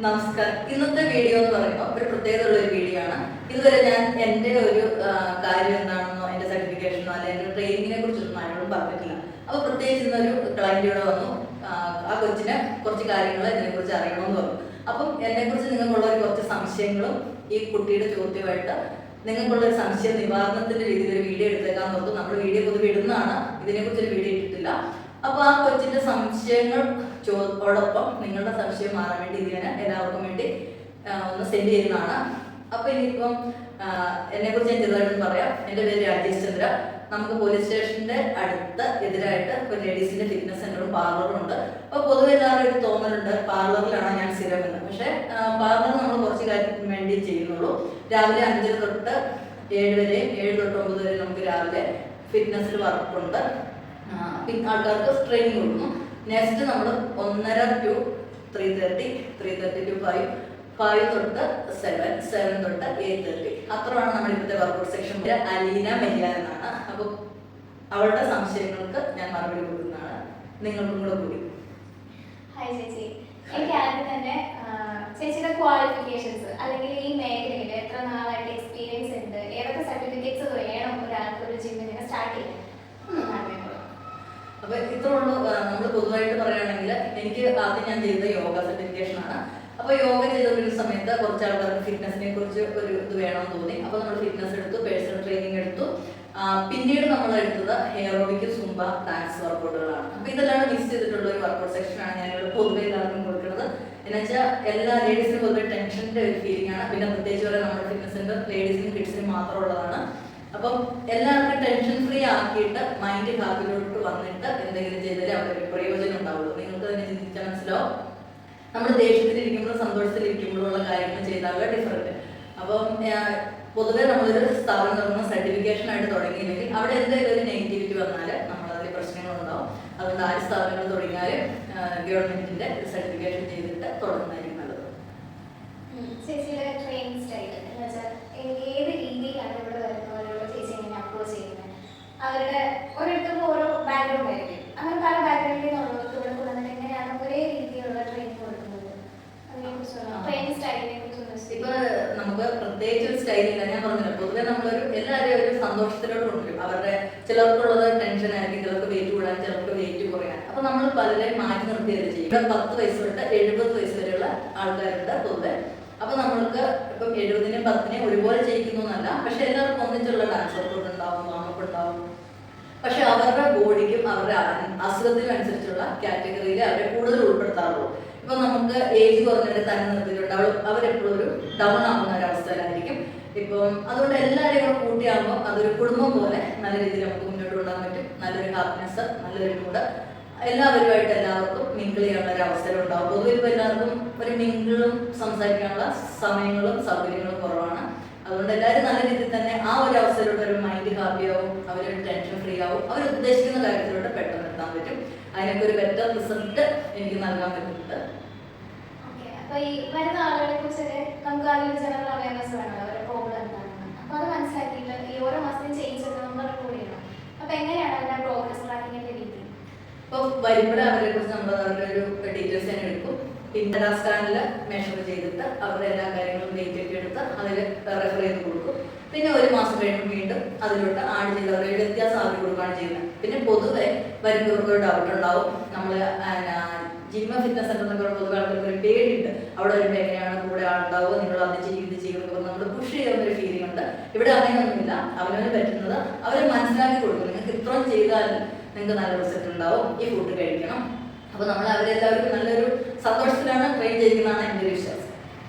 നമസ്കാരം. ഇന്നത്തെ വീഡിയോ എന്ന് പറയുമ്പോൾ ഒരു പ്രത്യേകതയുള്ള ഒരു വീഡിയോ ആണ്. ഇതുവരെ ഞാൻ എൻ്റെ ഒരു കാര്യം എന്താണെന്നോ എൻ്റെ സർട്ടിഫിക്കേഷനോ അല്ലെങ്കിൽ എൻ്റെ ട്രെയിനിങ്ങിനെ കുറിച്ചൊന്നും ആരോടും പറഞ്ഞിട്ടില്ല. അപ്പോൾ പ്രത്യേകിച്ച് ഇന്നൊരു ക്ലയൻറ്റ് ഇവിടെ വന്നു. ആ കൊച്ചിന് കുറച്ച് കാര്യങ്ങൾ ഇതിനെക്കുറിച്ച് അറിയണമെന്ന് പറഞ്ഞു. അപ്പം എന്നെക്കുറിച്ച് നിങ്ങൾക്കുള്ള ഒരു കുറച്ച് സംശയങ്ങളും ഈ കുട്ടിയുടെ ചോദ്യമായിട്ട് നിങ്ങൾക്കുള്ള ഒരു സംശയ നിവാരണത്തിന്റെ രീതിയിൽ ഒരു വീഡിയോ എടുത്തേക്കാൻ നോക്കും. നമ്മൾ വീഡിയോ പൊതുവെ ഇടുന്നതാണ്, ഇതിനെക്കുറിച്ചൊരു വീഡിയോ ഇട്ടിട്ടില്ല. അപ്പോൾ ആ കൊച്ചിന്റെ സംശയങ്ങൾ ഓടൊപ്പം നിങ്ങളുടെ സംശയം മാറാൻ വേണ്ടി ഇതിനെ എല്ലാവർക്കും വേണ്ടി ഒന്ന് സെൻഡ് ചെയ്യുന്നതാണ്. അപ്പോൾ ഇനിയിപ്പം എന്നെക്കുറിച്ച് ഞാൻ ചെറുതായിട്ട് പറയാം. എൻ്റെ പേര് രാജേഷ് ചന്ദ്ര. നമുക്ക് പോലീസ് സ്റ്റേഷന്റെ അടുത്ത് എതിരായിട്ട് ഒരു ലേഡീസിന്റെ ഫിറ്റ്നസ് സെന്ററും പാർലറും ഉണ്ട്. അപ്പോൾ പൊതുവെ എല്ലാവരും ഒരു തോന്നലുണ്ട് പാർലറിലാണ് ഞാൻ സ്ഥിരം എന്ന്. പക്ഷേ പാർലർ നമ്മൾ കുറച്ച് കാര്യത്തിന് വേണ്ടി ചെയ്യുന്നുള്ളൂ. രാവിലെ 5 തൊട്ട് 7 വരെയും 7 തൊട്ട് 9 വരെ നമുക്ക് രാവിലെ ഫിറ്റ്നസ്സിൽ വർക്കുണ്ട്. ആൾക്കാർക്ക് ട്രെയിനിങ് കൊടുക്കുന്നു. നെക്സ്റ്റ് നമ്മൾ 1:30 to 3:30, 3:30 to 5, 5 തൊട്ട് 7, 7 തൊട്ട് 8:30. അത്രയാണ് നമ്മുടെ ഇപ്പോഴത്തെ വർക്കൗട്ട് സെക്ഷൻ. അലീന മെഹ്യ എന്നാണ്. അപ്പോൾ അവളുടെ സംശയങ്ങൾക്ക് ഞാൻ മറുപടി കൊടുക്കുന്നതാണ്. നിങ്ങൾക്കും കൂടെ കൂടി. ഹായ് ചേച്ചി, എനിക്ക് ആദ്യം തന്നെ ചേച്ചിയുടെ ക്വാളിഫിക്കേഷൻസ് അല്ലെങ്കിൽ ഈ മേഖലയിൽ എത്ര നാളായിട്ട് എക്സ്പീരിയൻസ് ഉണ്ട്, ഏതൊക്കെ സർട്ടിഫിക്കറ്റ്സ് വേണം ഒരാൾക്ക് ഒരു ജിമ്മിനെ സ്റ്റാർട്ട് ചെയ്യാൻ? അപ്പൊ ഇത്രയുള്ളൂ. നമ്മൾ പൊതുവായിട്ട് പറയുകയാണെങ്കിൽ എനിക്ക് ആദ്യം ഞാൻ ചെയ്ത യോഗ സർട്ടിഫിക്കേഷൻ ആണ്. അപ്പൊ യോഗ ചെയ്തുകൊണ്ടിരുന്ന സമയത്ത് കുറച്ച് ആൾക്കാർക്ക് ഫിറ്റ്നസിനെ കുറിച്ച് ഒരു ഇത് വേണമെന്ന് തോന്നി. അപ്പൊ നമ്മൾ ഫിറ്റ്നസ് എടുത്തു, പേഴ്സണൽ ട്രെയിനിങ് എടുത്തു. പിന്നീട് നമ്മൾ എടുത്തത് എയറോബിക്, സുംബ, ഡാൻസ് വർക്കൗട്ടുകളാണ്. അപ്പൊ ഇതെല്ലാം മിക്സ് ചെയ്തിട്ടുള്ള ഒരു വർക്കൗട്ട് സെക്ഷനാണ് ഞാനിവിടെ പൊതുവെ എല്ലാവർക്കും കൊടുക്കുന്നത്. എന്നുവെച്ചാൽ എല്ലാ ലേഡീസിനും പൊതുവെ ടെൻഷന്റെ ഒരു ഫീലിംഗ് ആണ്. പിന്നെ പ്രത്യേകിച്ച് പറയാൻ നമ്മുടെ ഫിറ്റ്നസ് സെന്റർ ലേഡീസിനും കിഡ്സിനും മാത്രമുള്ളതാണ്. അപ്പം എല്ലാവർക്കും ടെൻഷൻ ഫ്രീ ആക്കിയിട്ട് മൈൻഡ് ഹാപ്പിലോട്ട് വന്നിട്ട് എന്തെങ്കിലും ചെയ്താലേ അവിടെ ഒരു പ്രയോജനം ഉണ്ടാവുള്ളൂ. നിങ്ങൾക്ക് തന്നെ ചിന്തിച്ചാൽ മനസ്സിലാവും. നമ്മൾ ദേഷ്യത്തിലിരിക്കുമ്പോഴും സന്തോഷത്തിലിരിക്കുമ്പോഴും ഉള്ള കാര്യങ്ങൾ ചെയ്താൽ ഡിഫറൻറ്റ്. അപ്പം പൊതുവെ നമ്മളൊരു സ്ഥാപനം തുടങ്ങുന്ന സർട്ടിഫിക്കേഷൻ ആയിട്ട് തുടങ്ങിയില്ലെങ്കിൽ അവിടെ എന്തെങ്കിലും ഒരു നെഗറ്റിവിറ്റി വന്നാൽ നമ്മളതിൽ പ്രശ്നങ്ങളുണ്ടാവും. അതുകൊണ്ട് ആര് സ്ഥാപനങ്ങൾ തുടങ്ങിയാലും ഗവൺമെന്റിന്റെ സർട്ടിഫിക്കേഷൻ ചെയ്തിട്ട് തുടങ്ങുന്നതായിരിക്കും നല്ലത്. ചേച്ചിയുടെ ട്രെയിനിങ് സ്റ്റൈൽ എന്ന് വെച്ചാൽ ഏത് രീതിയിലാണ് ഇവിടെ വരുന്നവരോട് ചേച്ചി എങ്ങനെ അപ്രോച്ച് ചെയ്യുന്നത്? അവരുടെ ഓരോരുത്തർക്കും ഓരോ ബാക്ക്ഗ്രൗണ്ട് ആയിരിക്കും. അങ്ങനെ പല ബാക്ക്ഗ്രൗണ്ടിൽ നിന്നുള്ളവർക്ക് ഇവിടെ കൊണ്ടുവന്നിട്ട് എങ്ങനെയാണ് ഒരേ രീതിയിലുള്ള ട്രെയിനിങ് കൊടുക്കുന്നത്? അതിനെക്കുറിച്ചുള്ള ട്രെയിനിങ് സ്റ്റൈലിനെ കുറിച്ച് ഇപ്പൊ നമുക്ക് പ്രത്യേകിച്ച് ഒരു സ്റ്റൈലില്ല. ഞാൻ പറഞ്ഞില്ല, പൊതുവെ നമ്മളൊരു എല്ലാവരും ഒരു സന്തോഷത്തിലോട്ട് കൊണ്ടുവരും. അവരുടെ ചിലർക്കുള്ളത് ടെൻഷൻ ആയിരിക്കും, ചിലർക്ക് വെയിറ്റ് കൂടാൻ, ചിലർക്ക് വെയിറ്റ് കുറയാൻ. അപ്പൊ നമ്മൾ പലരെയും മാറ്റി നിർത്തിയത് ചെയ്യും. ഇവിടെ 10 വയസ്സ് തൊട്ട് 70 വയസ്സ് വരെയുള്ള ആൾക്കാരുണ്ട് പൊതുവെ. അപ്പൊ നമ്മൾക്ക് ഇപ്പം 70-നും 10-നും ഒരുപോലെ ചെയ്യിക്കുന്നു എന്നല്ല, പക്ഷെ എല്ലാവർക്കും ഒന്നിച്ചുള്ള ഡാൻസ് വർക്കൗട്ട് ഉണ്ടാവും, വാമപ്പ് ഉണ്ടാവും. പക്ഷെ അവരുടെ ബോഡിക്കും അവരുടെ അസുഖത്തിനും അനുസരിച്ചുള്ള കാറ്റഗറിയിൽ അവരെ കൂടുതൽ ഉൾപ്പെടുത്താറുള്ളൂ. ഇപ്പൊ നമുക്ക് ഏജ് കുറഞ്ഞവരെ തന്നെ നിർത്തിയിട്ടുണ്ടാവും, അവരെപ്പോഴും ഒരു ഡൗൺ ആവുന്ന ഒരു അവസ്ഥയിലായിരിക്കും. ഇപ്പം അതുകൊണ്ട് എല്ലാവരെയും കൂടെ കൂട്ടിയാകുമ്പോൾ അതൊരു കുടുംബം പോലെ നല്ല രീതിയിൽ നമുക്ക് മുന്നോട്ട് കൊണ്ടുപോകാൻ പറ്റും. നല്ലൊരു ഹാപ്പിനെസ്, നല്ലൊരു മൂഡ്, എല്ലാവരുമായിട്ട് എല്ലാവർക്കും മിങ്കിൾ ചെയ്യാനുള്ള ഒരു അവസരം ഉണ്ടാവും. പൊതുവെ ഇപ്പോൾ എല്ലാവർക്കും ഒരു മിങ്കിളും സംസാരിക്കാനുള്ള സമയങ്ങളും സൗകര്യങ്ങളും കുറവാണ്. അതുകൊണ്ട് എല്ലാവരും നല്ല രീതിയിൽ തന്നെ ആ ഒരു അവസരത്തോടെ ഒരു മൈൻഡ് ഹാപ്പി ആവും, അവരൊരു ടെൻഷൻ ഫ്രീ ആവും, അവർ ഉദ്ദേശിക്കുന്ന കാര്യത്തിലോട്ട് പെട്ടെന്ന് എത്താൻ പറ്റും. അതിനൊക്കെ ഒരു ബെറ്റർ റിസൾട്ട് എനിക്ക് നൽകാൻ പറ്റുന്നുണ്ട്. അപ്പൊ ഈ വരുന്ന ആളുകളെ കുറിച്ചൊക്കെ നമുക്ക് അതിൽ ജനറൽ അവയർനെസ് വേണം, അവരുടെ പ്രോബ്ലം എന്താണെന്ന്. അപ്പൊ അത് മനസ്സിലാക്കിയിട്ട് ഈ ഓരോ മാസത്തെയും ചേഞ്ച് ഒക്കെ നമ്മൾ റെക്കോർഡ് ചെയ്യണം. അപ്പൊ എങ്ങനെയാണ് അവരുടെ പ്രോഗ്രസ് ട്രാക്കിങ്ങിന്റെ രീതി? ഇപ്പോൾ വരുമ്പോൾ അവരെ കുറിച്ച് നമ്മൾ അവരുടെ ഒരു ഡീറ്റെയിൽസ് തന്നെ എടുക്കും. പിന്നെ സ്കാനിൽ മെഷർ ചെയ്തിട്ട് അവരുടെ എല്ലാ കാര്യങ്ങളും വെയിറ്റ് ഒക്കെ എടുത്ത് അതിൽ റെഫർ ചെയ്ത് കൊടുക്കും. പിന്നെ 1 മാസം കഴിയുമ്പോൾ വീണ്ടും അതിലോട്ട് ആഡ് ചെയ്ത് അവരുടെ വ്യത്യാസം ആക്കി കൊടുക്കുകയാണ് ചെയ്യുന്നത്. പിന്നെ പൊതുവെ വരുന്നവർക്ക് ഒരു ഡൗട്ട് ഉണ്ടാവും. നമ്മൾ ജിമ്മ ഫിറ്റ്നസ് സെന്റർ എന്നൊക്കെ പൊതുവെ ആൾക്കാർക്ക് ഒരു പേടിയുണ്ട്. അവിടെ വരുമ്പോൾ എങ്ങനെയാണ് കൂടെ ആളുണ്ടാവുക, നിങ്ങൾ അത് ചെയ്യും ഇത് ചെയ്യുമ്പോൾ നമ്മൾ പുഷ് ചെയ്യുന്ന ഒരു ഫീലിംഗ് ഉണ്ട്. ഇവിടെ അങ്ങനെയൊന്നുമില്ല. അവനവന് പറ്റുന്നത് അവരെ മനസ്സിലാക്കി കൊടുക്കും. നിങ്ങൾക്ക് ഇത്രയും ചെയ്താൽ നിങ്ങൾക്ക് നല്ല റിസൾട്ട് ഉണ്ടാവും, ഈ ഫുഡ് കഴിക്കണം. അപ്പോൾ നമ്മൾ അവരെല്ലാവർക്കും നല്ലൊരു സന്തോഷത്തിലാണ് ട്രെയിൻ ചെയ്യുന്നതാണ് എൻ്റെ ഒരു വിശ്വാസം.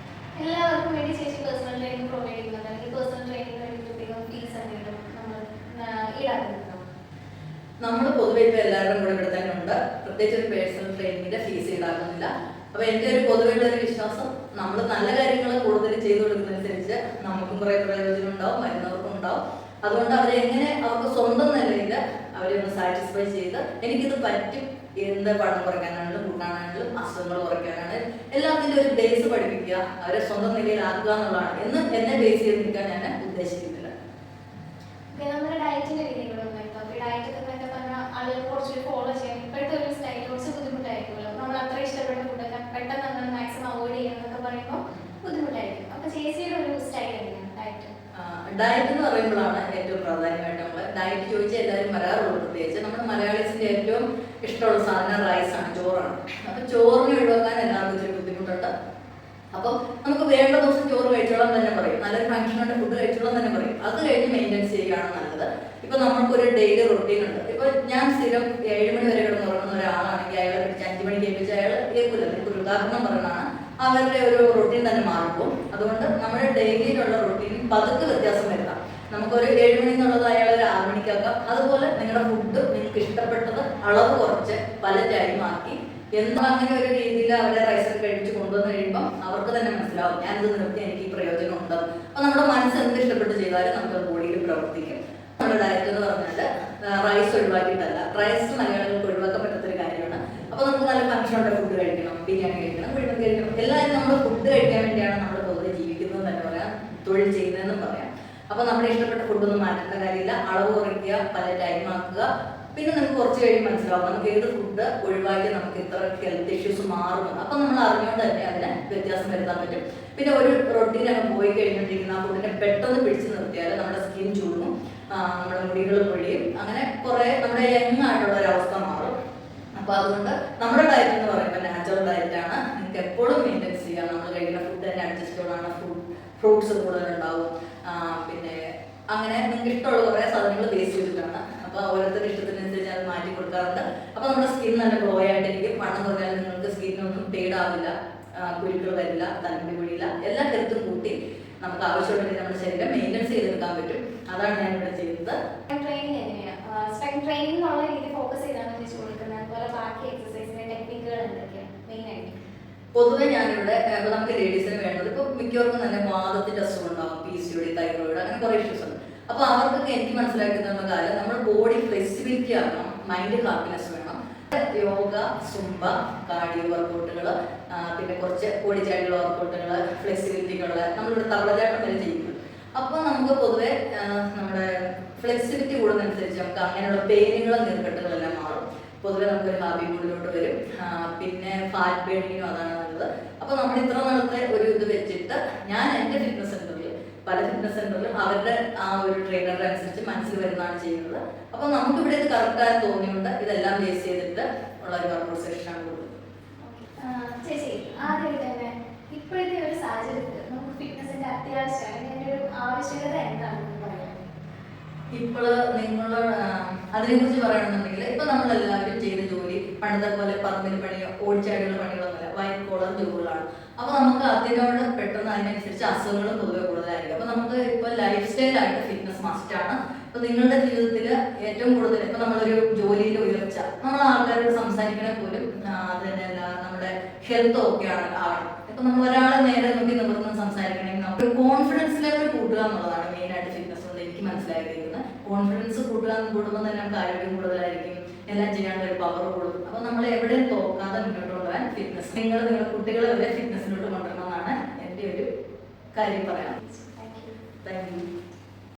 എല്ലാവർക്കും വേണ്ടി ചേച്ചി പേഴ്സണൽ ട്രെയിനിങ് പ്രൊവൈഡ് ചെയ്യുന്നുണ്ട്, അല്ലെങ്കിൽ പേഴ്സണൽ ട്രെയിനിങ് വേണ്ടിയിട്ടുള്ള ഫീസ് എന്തെങ്കിലും നമ്മൾ ഈടാക്കുന്നുണ്ടോ? നമ്മൾ പൊതുവെ ഇപ്പോൾ എല്ലാവരും കൂടെ ഇവിടെ തന്നെ ഉണ്ട്. പ്രത്യേകിച്ച് ഒരു പേഴ്സണൽ ട്രെയിനിങ്ങിന്റെ ഫീസ് ഈടാക്കുന്നില്ല. അപ്പോൾ എൻ്റെ ഒരു പൊതുവെയുള്ള ഒരു വിശ്വാസം, നമ്മൾ നല്ല കാര്യങ്ങൾ കൂടുതൽ ചെയ്തു കൊടുക്കുന്നതനുസരിച്ച് നമുക്കും കുറേ പ്രയോജനം ഉണ്ടാവും, വരുന്നവർക്കും ഉണ്ടാവും. അതുകൊണ്ട് അവരെങ്ങനെ അവർക്ക് സ്വന്തം നിലയിൽ അവരെ ഒന്ന് സാറ്റിസ്ഫൈ ചെയ്ത് എനിക്കിത് പറ്റും, എന്ത് പണം കുറയ്ക്കാനാണെങ്കിലും കൂട്ടാനാണെങ്കിലും അസുഖങ്ങൾ കുറയ്ക്കാനാണെങ്കിലും എല്ലാത്തിൻ്റെ ഒരു ബേസ് പഠിപ്പിക്കുക, അവരെ സ്വന്തം നിലയിലാക്കുക എന്നുള്ളതാണ്. എന്ന് എന്നെ ബേസ് ചെയ്ത് നിൽക്കാൻ ഞാൻ ഉദ്ദേശിക്കുന്നില്ല. നമ്മുടെ ഡയറ്റിന്റെ രീതികളൊന്നും ഡയറ്റ് എന്നൊക്കെ പറഞ്ഞാൽ ആളുകൾ കുറച്ചുകൂടി ഫോളോ ചെയ്യാൻ ഇപ്പോഴത്തെ ഒരു സ്റ്റൈൽ കുറച്ച് ബുദ്ധിമുട്ടായിരിക്കുമല്ലോ. നമ്മൾ അത്ര ഇഷ്ടപ്പെട്ട ഫുഡൊക്കെ പെട്ടെന്ന് നമ്മൾ മാക്സിമം അവോയ്ഡ് ചെയ്യാന്നൊക്കെ ചേച്ചിയുടെ ഒരു സ്റ്റൈൽ എങ്ങനെയാണ് ഡയറ്റ്? ഡയറ്റ് എന്ന് പറയുമ്പോഴാണ് ഏറ്റവും പ്രാധാന്യമായിട്ട് നമ്മൾ ഡയറ്റ് ചോദിച്ചാൽ എല്ലാവരും വരാറുള്ളൂ. പ്രത്യേകിച്ച് നമ്മുടെ മലയാളീസിന്റെ ഏറ്റവും ഇഷ്ടമുള്ള സാധനം റൈസാണ്, ചോറാണ്. അപ്പൊ ചോറിനെ ഒഴിവാക്കാൻ എല്ലാവർക്കും ഇച്ചിരി ബുദ്ധിമുട്ടുണ്ട്. അപ്പം നമുക്ക് വേണ്ട ദിവസം ചോറ് കഴിച്ചോളാം തന്നെ പറയും, നല്ലൊരു ഫംഗ്ഷനുണ്ട് ഫുഡ് കഴിച്ചോളാം തന്നെ പറയും. അത് കഴിഞ്ഞ് മെയിൻറ്റെയിൻസ് ചെയ്യുകയാണ് നല്ലത്. ഇപ്പൊ നമുക്കൊരു ഡെയിലി റൊട്ടീൻ ഉണ്ട്. ഇപ്പൊ ഞാൻ സ്ഥിരം 7 മണി വരെ കിടന്നുറങ്ങുന്ന ഒരാളാണെങ്കിൽ അയാളെ പിടിച്ച് 5 മണിക്ക് ഏൽപ്പിച്ച് അയാൾ കേൾക്കില്ല. എനിക്കൊരു ഉദാഹരണം പറയുന്നതാണ്. അവരുടെ ഒരു റൊട്ടീൻ തന്നെ മാറിപ്പോൾ. അതുകൊണ്ട് നമ്മുടെ ഡെയിലിയിലുള്ള റൊട്ടീനിൽ പതുക്കെ വ്യത്യാസം വരുത്താം. നമുക്കൊരു 7 മണി എന്നുള്ളത് അയാൾ ഒരു 6 മണിക്കാക്കാം. അതുപോലെ നിങ്ങളുടെ ഫുഡ് നിങ്ങൾക്ക് ഇഷ്ടപ്പെട്ടത് അളവ് കുറച്ച് പല ടൈമാക്കി എന്താ അങ്ങനെ ഒരു രീതിയിൽ അവരെ റൈസൊക്കെ കഴിച്ച് കൊണ്ടുവന്ന് കഴിയുമ്പോൾ അവർക്ക് തന്നെ മനസ്സിലാവും ഞാനിത് നിർത്തി എനിക്ക് ഈ പ്രയോജനം ഉണ്ട്. അപ്പൊ നമ്മുടെ മനസ്സ് എന്ത് ഇഷ്ടപ്പെട്ട് ചെയ്താലും നമുക്ക് ബോഡിയിൽ പ്രവർത്തിക്കും. നമ്മുടെ ഡയറ്റ് എന്ന് പറഞ്ഞാൽ റൈസ് ഒഴിവാക്കിയിട്ടല്ല. റൈസ് മലയാളികൾക്ക് ഒഴിവാക്കാൻ പറ്റാത്തൊരു കാര്യമാണ്. അപ്പൊ നമുക്ക് നല്ല ഫംഗ്ഷനുള്ള ഫുഡ് കഴിക്കണം, ബിരിയാണി കഴിക്കണം, കുഴിമന്തി കഴിക്കണം. എല്ലാവരും നമ്മൾ ഫുഡ് കഴിക്കാൻ വേണ്ടിയാണ് നമ്മൾ പൊതുവെ ജീവിക്കുന്നത് തന്നെ പറയാം, തൊഴിൽ ചെയ്യുന്നതെന്നും പറയാം. അപ്പൊ നമ്മുടെ ഇഷ്ടപ്പെട്ട ഫുഡൊന്നും മാറ്റേണ്ട കാര്യമില്ല. അളവ് കുറയ്ക്കുക, പല ടൈം ആക്കുക. പിന്നെ നമുക്ക് കുറച്ച് കഴിയുമ്പോൾ മനസ്സിലാവും നമുക്ക് ഏത് ഫുഡ് ഒഴിവാക്കി നമുക്ക് ഇത്ര ഹെൽത്ത് ഇഷ്യൂസ് മാറുമെന്ന്. അപ്പം നമ്മൾ അറിഞ്ഞുകൊണ്ട് തന്നെ അതിന് വ്യത്യാസം വരുത്താൻ പറ്റും. പിന്നെ ഒരു റൊട്ടീൻ അങ്ങ് പോയി കഴിഞ്ഞിട്ടിരിക്കുന്ന ആ ഫുഡിനെ പെട്ടെന്ന് പിടിച്ചു നിർത്തിയാൽ നമ്മുടെ സ്കിൻ ചൂടും, നമ്മുടെ മുടികൾ പൊഴിയും. അങ്ങനെ കുറെ നമ്മുടെ യങ് ആയിട്ടുള്ള ഒരവസ്ഥ മാറും. അപ്പൊ അതുകൊണ്ട് നമ്മുടെ ഡയറ്റ് എന്ന് പറയുമ്പോൾ നാച്ചുറൽ ഡയറ്റ് ആണ്. നിങ്ങൾക്ക് എപ്പോഴും മെയിൻറ്റെയിൻസ് ചെയ്യാം. നമ്മൾ കഴിക്കുന്ന ഫുഡ് തന്നെ അഡ്ജസ്റ്റബിൾ ആണ്. ഫ്രൂട്ട്സ് കൂടുതലുണ്ടാവും. പിന്നെ അങ്ങനെ നിങ്ങൾക്ക് ഇഷ്ടമുള്ള കുറേ സാധനങ്ങൾ ബേസ് ചെയ്തിട്ടാണ്. അപ്പൊ ഓരോരുത്തരുടെ ഇഷ്ടത്തിനനുസരിച്ച് അത് മാറ്റി കൊടുക്കാറുണ്ട്. അപ്പൊ നമ്മുടെ സ്കിൻ നല്ല ഗ്ലോ ആയിട്ടിരിക്കും. വണ്ണം കുറഞ്ഞാലും നിങ്ങൾക്ക് സ്കിന്നൊന്നും പേടാവില്ല, കുരുക്കൾ വരില്ല, തലമുടി പൊഴിയില്ല. എല്ലാ ഹെൽത്തും കൂട്ടി നമുക്ക് ആവശ്യമുണ്ടെങ്കിൽ നമ്മുടെ ശരീരം മെയിൻറ്റെയിൻസ് ചെയ്തെടുക്കാൻ പറ്റും. അതാണ് ഞാൻ ഇവിടെ ചെയ്യുന്നത്. ട്രെയിനിങ് എങ്ങനെയാണ്? സ്ട്രെങ്ത് ട്രെയിനിങ് എന്നുള്ള രീതി ഫോക്കസ് ചെയ്താണ് വെച്ച് കൊടുക്കുന്നത്. അതുപോലെ ബാക്കി എക്സസൈസിന്റെ ടെക്നിക്കുകൾ എന്തൊക്കെയാണ് മെയിനായിട്ട്? പൊതുവെ ഞാനിവിടെ നമുക്ക് ലേഡീസിന് വേണ്ടത് ഇപ്പൊ മിക്കവർക്കും തന്നെ വാദത്തിന്റെ അസുഖം ഉണ്ടാവും, PCOD, തൈറോയിഡ്, അങ്ങനെ കുറെ ഇഷ്യൂസ് ഉണ്ട്. അപ്പൊ അവർക്കൊക്കെ എനിക്ക് മനസ്സിലാക്കി തന്ന കാര്യം നമ്മുടെ ബോഡി ഫ്ലെക്സിബിലിറ്റി ആകണം, മൈൻഡ് ഹാപ്പിനെസ് വേണം. യോഗ, സുംബ, കാർഡിയോ വർക്കൗട്ടുകൾ, പിന്നെ കുറച്ച് ഓടിച്ചാടിയുള്ള വർക്കൗട്ടുകൾ, ഫ്ലെക്സിബിലിറ്റികളുള്ള നമ്മളിവിടെ തവളചാട്ടം വരെ ചെയ്യുന്നു. അപ്പോൾ നമുക്ക് പൊതുവെ നമ്മുടെ ഫ്ലെക്സിബിലിറ്റി കൂടുന്നതനുസരിച്ച് നമുക്ക് അങ്ങനെയുള്ള പെയിനുകളും നീർക്കെട്ടുകളെല്ലാം മാറും. പൊതുവെ നമുക്കൊരു ഹാപ്പി മൂഡിലോട്ട് വരും. പിന്നെ ഫാറ്റ് ബേണിങ്ങിനും അതാണ് നല്ലത്. അപ്പോൾ നമ്മൾ ഇത്ര നാളത്തെ ഒരു ഇത് വെച്ചിട്ട് ഞാൻ എൻ്റെ ഫിറ്റ്നസ് സെൻ്ററിൽ പല ഫിറ്റ്നസ് സെൻ്ററിലും അവരുടെ ആ ഒരു ട്രെയിനറുടെ അനുസരിച്ച് മനസ്സിൽ വരുന്നതാണ് ചെയ്യുന്നത്. അപ്പോൾ നമുക്കിവിടെ ഇത് കറക്റ്റായി തോന്നിയുകൊണ്ട് ഇതെല്ലാം ബേസ് ചെയ്തിട്ട് ഉള്ള ഒരു വർക്കൗട്ട് സെഷനാണ് കൊടുക്കുന്നത്. ചേച്ചി ആദ്യം തന്നെ ഇപ്പോഴത്തെ ഒരു സാഹചര്യത്തിൽ നമുക്ക് ഫിറ്റ്നസിന്റെ അത്യാവശ്യമാണ്, അതിന്റെ ഒരു ആവശ്യകത എന്താണെന്ന് പറയാം? ഇപ്പോൾ നിങ്ങൾ അതിനെക്കുറിച്ച് പറയുകയാണെന്നുണ്ടെങ്കിൽ ഇപ്പൊ നമ്മളെല്ലാവരും ചെയ്ത ജോലി പണ്ടത്തെ പോലെ പറമ്പിൽ പണിയോ ഓടിച്ചാടിയുള്ള പണികളൊന്നുമല്ല, വൈറ്റ് കോളർ ജോലികളാണ്. അപ്പൊ നമുക്ക് അതിനോട് പെട്ടെന്ന് അതിനനുസരിച്ച് അസുഖങ്ങൾ പൊതുവെ കൂടുതലായിരിക്കും. അപ്പൊ നമുക്ക് ഇപ്പൊ ലൈഫ് സ്റ്റൈലായിട്ട് ഫിറ്റ്നസ് മസ്റ്റാണ്. ഇപ്പൊ നിങ്ങളുടെ ജീവിതത്തിൽ ഏറ്റവും കൂടുതൽ ഇപ്പൊ നമ്മളൊരു ജോലിയിലെ ഉയർച്ച നമ്മൾ ആൾക്കാരോട് സംസാരിക്കണ പോലും അത് തന്നെയല്ല നമ്മുടെ ഹെൽത്ത് ഒക്കെ ആവണം. ഇപ്പൊ നമ്മൾ ഒരാളെ നേരെ നോക്കി നിവർന്ന് സംസാരിക്കണമെങ്കിൽ നമുക്ക് കോൺഫിഡൻസ് ലെവൽ കൂട്ടുക എന്നുള്ളതാണ് മെയിൻ ആയിട്ട് ഫിറ്റ്നസ് കൊണ്ട് എനിക്ക് മനസ്സിലാക്കിയിരിക്കുന്നത്. കോൺഫിഡൻസ് കൂടുമ്പോൾ തന്നെ നമുക്ക് ആരോഗ്യം കൂടുതലായിരിക്കും, എല്ലാം ചെയ്യാനുള്ള ഒരു പവർ കൂടും. അപ്പൊ നമ്മൾ എവിടെയും തോക്കാതെ മുന്നോട്ട് കൊണ്ടുപോകാൻ ഫിറ്റ്നസ് നിങ്ങളുടെ കുട്ടികളെ വരെ ഫിറ്റ്നസിലോട്ട് കൊണ്ടുവരണമെന്നാണ് എൻ്റെ ഒരു കാര്യം പറയാം. Thank you. Thank you.